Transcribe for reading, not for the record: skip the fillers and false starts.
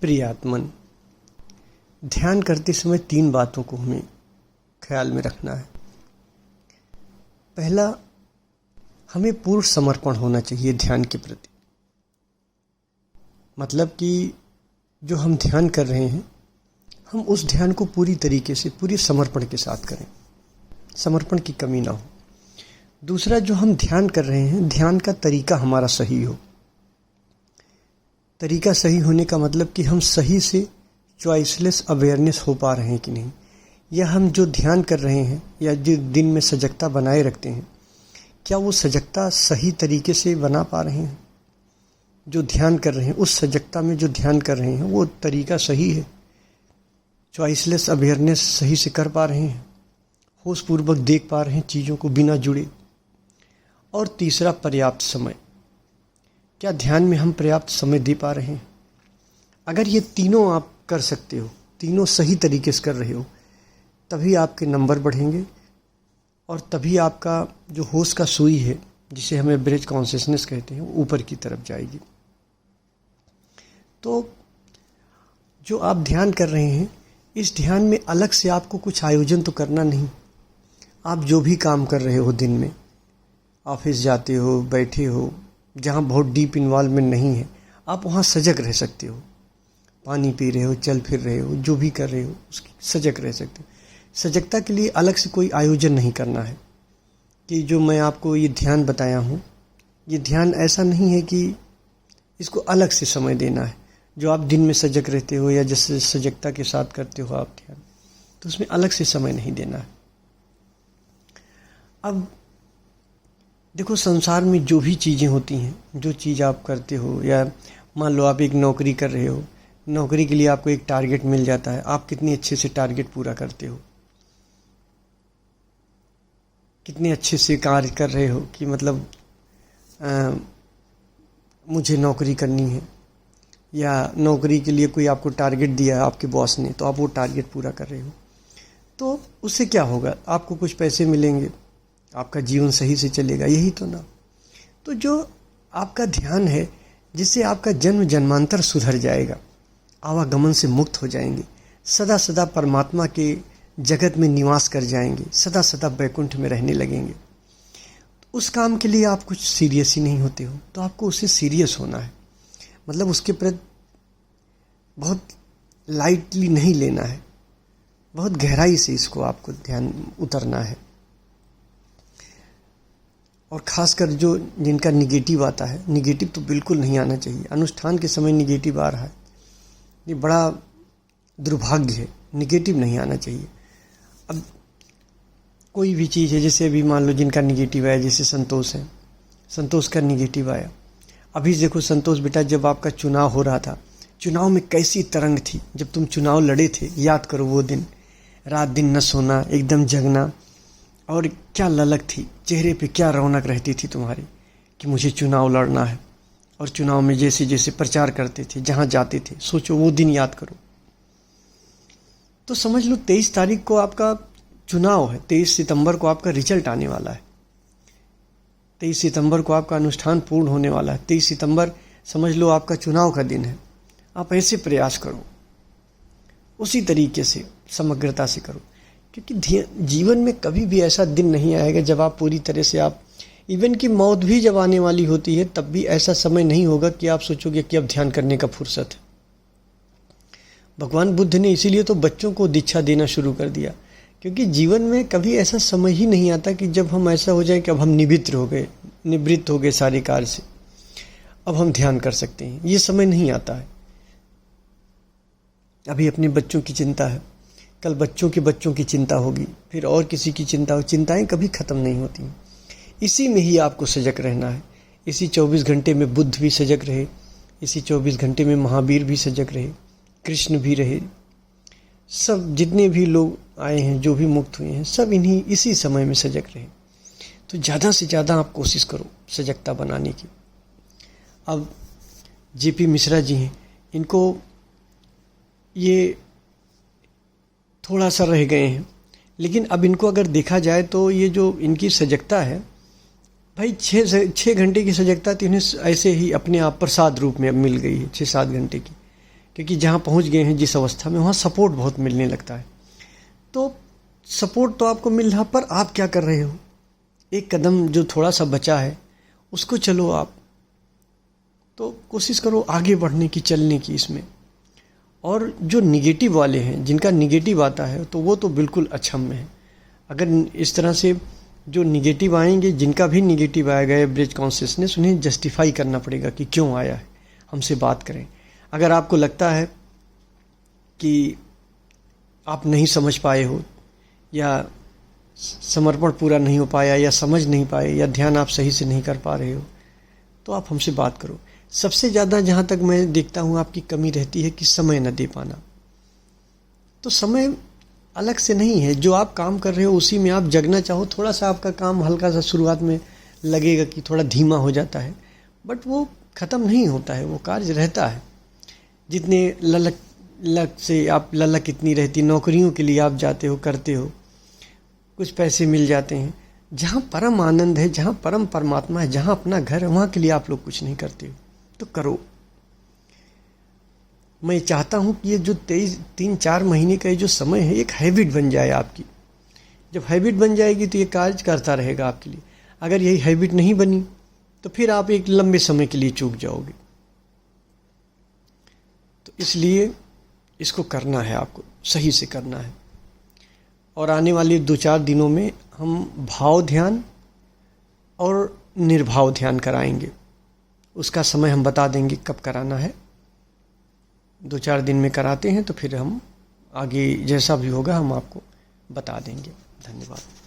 प्रियात्मन, ध्यान करते समय 3 बातों को हमें ख्याल में रखना है। पहला, हमें पूर्ण समर्पण होना चाहिए ध्यान के प्रति। मतलब कि जो हम ध्यान कर रहे हैं, हम उस ध्यान को पूरी तरीके से, पूरी समर्पण के साथ करें, समर्पण की कमी ना हो। दूसरा, जो हम ध्यान कर रहे हैं, ध्यान का तरीका हमारा सही हो। तरीका सही होने का मतलब कि हम सही से चॉइसलेस अवेयरनेस हो पा रहे हैं कि नहीं, या हम जो ध्यान कर रहे हैं या जो दिन में सजगता बनाए रखते हैं, क्या वो सजगता सही तरीके से बना पा रहे हैं? जो ध्यान कर रहे हैं, उस सजगता में जो ध्यान कर रहे हैं, वो तरीका सही है? चॉइसलेस अवेयरनेस सही से कर पा रहे हैं? होशपूर्वक देख पा रहे हैं चीज़ों को बिना जुड़े? और तीसरा, पर्याप्त समय। क्या ध्यान में हम पर्याप्त समय दे पा रहे हैं? अगर ये तीनों आप कर सकते हो, तीनों सही तरीके से कर रहे हो, तभी आपके नंबर बढ़ेंगे और तभी आपका जो होश का सुई है, जिसे हम एवरेज कॉन्शियसनेस कहते हैं, वो ऊपर की तरफ जाएगी। तो जो आप ध्यान कर रहे हैं, इस ध्यान में अलग से आपको कुछ आयोजन तो करना नहीं। आप जो भी काम कर रहे हो दिन में, ऑफिस जाते हो, बैठे हो, जहाँ बहुत डीप इन्वॉल्वमेंट नहीं है, आप वहाँ सजग रह सकते हो। पानी पी रहे हो, चल फिर रहे हो, जो भी कर रहे हो उसकी सजग रह सकते हो। सजगता के लिए अलग से कोई आयोजन नहीं करना है कि जो मैं आपको ये ध्यान बताया हूँ, ये ध्यान ऐसा नहीं है कि इसको अलग से समय देना है। जो आप दिन में सजग रहते हो या जैसे सजगता के साथ करते हो आप ध्यान, तो उसमें अलग से समय नहीं देना है। अब देखो, संसार में जो भी चीज़ें होती हैं, जो चीज़ आप करते हो, या मान लो आप एक नौकरी कर रहे हो, नौकरी के लिए आपको एक टारगेट मिल जाता है, आप कितने अच्छे से टारगेट पूरा करते हो, कितने अच्छे से कार्य कर रहे हो कि मतलब मुझे नौकरी करनी है, या नौकरी के लिए कोई आपको टारगेट दिया है आपके बॉस ने, तो आप वो टारगेट पूरा कर रहे हो। तो उससे क्या होगा? आपको कुछ पैसे मिलेंगे, आपका जीवन सही से चलेगा, यही तो ना। तो जो आपका ध्यान है, जिससे आपका जन्म जन्मांतर सुधर जाएगा, आवागमन से मुक्त हो जाएंगे, सदा सदा परमात्मा के जगत में निवास कर जाएंगे, सदा सदा बैकुंठ में रहने लगेंगे। उस काम के लिए आप कुछ सीरियस ही नहीं होते हो, तो आपको उससे सीरियस होना है। मतलब उसके प्रति बहुत लाइटली नहीं लेना है, बहुत गहराई से इसको आपको ध्यान उतरना है। और ख़ासकर जो जिनका निगेटिव आता है, निगेटिव तो बिल्कुल नहीं आना चाहिए। अनुष्ठान के समय निगेटिव आ रहा है, ये बड़ा दुर्भाग्य है। निगेटिव नहीं आना चाहिए। अब कोई भी चीज़ है, जैसे अभी मान लो जिनका निगेटिव आया, जैसे संतोष है, संतोष का निगेटिव आया। अभी देखो संतोष बेटा, जब आपका चुनाव हो रहा था, चुनाव में कैसी तरंग थी। जब तुम चुनाव लड़े थे, याद करो वो दिन, रात दिन न सोना, एकदम जगना, और क्या ललक थी चेहरे पे, क्या रौनक रहती थी तुम्हारी कि मुझे चुनाव लड़ना है। और चुनाव में जैसे जैसे प्रचार करते थे, जहाँ जाते थे, सोचो वो दिन याद करो। तो समझ लो 23 तारीख को आपका चुनाव है, 23 सितंबर को आपका रिजल्ट आने वाला है, 23 सितंबर को आपका अनुष्ठान पूर्ण होने वाला है। 23 सितंबर समझ लो आपका चुनाव का दिन है। आप ऐसे प्रयास करो, उसी तरीके से समग्रता से करो, क्योंकि जीवन में कभी भी ऐसा दिन नहीं आएगा जब आप पूरी तरह से, आप इवन की मौत भी जब आने वाली होती है, तब भी ऐसा समय नहीं होगा कि आप सोचोगे कि अब ध्यान करने का फुर्सत है। भगवान बुद्ध ने इसीलिए तो बच्चों को दीक्षा देना शुरू कर दिया, क्योंकि जीवन में कभी ऐसा समय ही नहीं आता कि जब हम ऐसा हो जाए कि अब हम निवृत्त हो गए सारे कार्य से, अब हम ध्यान कर सकते हैं। ये समय नहीं आता है। अभी अपने बच्चों की चिंता है, कल बच्चों की चिंता होगी, फिर और किसी की चिंता हो। चिंताएं कभी ख़त्म नहीं होती। इसी में ही आपको सजग रहना है। इसी 24 घंटे में बुद्ध भी सजग रहे, इसी 24 घंटे में महावीर भी सजग रहे, कृष्ण भी रहे, सब जितने भी लोग आए हैं, जो भी मुक्त हुए हैं, सब इसी समय में सजग रहे। तो ज़्यादा से ज़्यादा आप कोशिश करो सजगता बनाने की। अब जेपी मिश्रा जी हैं, इनको ये थोड़ा सा रह गए हैं, लेकिन अब इनको अगर देखा जाए तो ये जो इनकी सजगता है भाई, 6 घंटे की सजगता तो इन्हें ऐसे ही अपने आप प्रसाद रूप में अब मिल गई है, 6-7 घंटे की। क्योंकि जहाँ पहुँच गए हैं जिस अवस्था में, वहाँ सपोर्ट बहुत मिलने लगता है। तो सपोर्ट तो आपको मिल रहा, पर आप क्या कर रहे हो? एक कदम जो थोड़ा सा बचा है उसको चलो आप, तो कोशिश करो आगे बढ़ने की, चलने की इसमें। और जो निगेटिव वाले हैं, जिनका निगेटिव आता है, तो वो तो बिल्कुल अक्षम्य है। अगर इस तरह से जो निगेटिव आएंगे, जिनका भी निगेटिव आएगा एवरेज कॉन्शियसनेस, उन्हें जस्टिफाई करना पड़ेगा कि क्यों आया है, हमसे बात करें। अगर आपको लगता है कि आप नहीं समझ पाए हो, या समर्पण पूरा नहीं हो पाया, या समझ नहीं पाए, या ध्यान आप सही से नहीं कर पा रहे हो, तो आप हमसे बात करो। सबसे ज़्यादा जहाँ तक मैं देखता हूँ आपकी कमी रहती है कि समय न दे पाना। तो समय अलग से नहीं है, जो आप काम कर रहे हो उसी में आप जगना चाहो। थोड़ा सा आपका काम हल्का सा शुरुआत में लगेगा कि थोड़ा धीमा हो जाता है, बट वो ख़त्म नहीं होता है, वो कार्य रहता है। जितने ललक से आप ललक इतनी रहती, नौकरियों के लिए आप जाते हो, करते हो, कुछ पैसे मिल जाते हैं। जहाँ परम आनंद है, जहाँ परम परमात्मा है, जहाँ अपना घर है, वहाँ के लिए आप लोग कुछ नहीं करते हो, तो करो। मैं चाहता हूँ कि ये जो 3-4 महीने का ये जो समय है, एक हैबिट बन जाए आपकी। जब हैबिट बन जाएगी तो ये कार्य करता रहेगा आपके लिए। अगर यही हैबिट नहीं बनी तो फिर आप एक लंबे समय के लिए चूक जाओगे। तो इसलिए इसको करना है, आपको सही से करना है। और आने वाले 2-4 दिनों में हम भाव ध्यान और निर्भाव ध्यान कराएंगे। उसका समय हम बता देंगे कब कराना है। 2-4 दिन में कराते हैं, तो फिर हम आगे जैसा भी होगा हम आपको बता देंगे। धन्यवाद।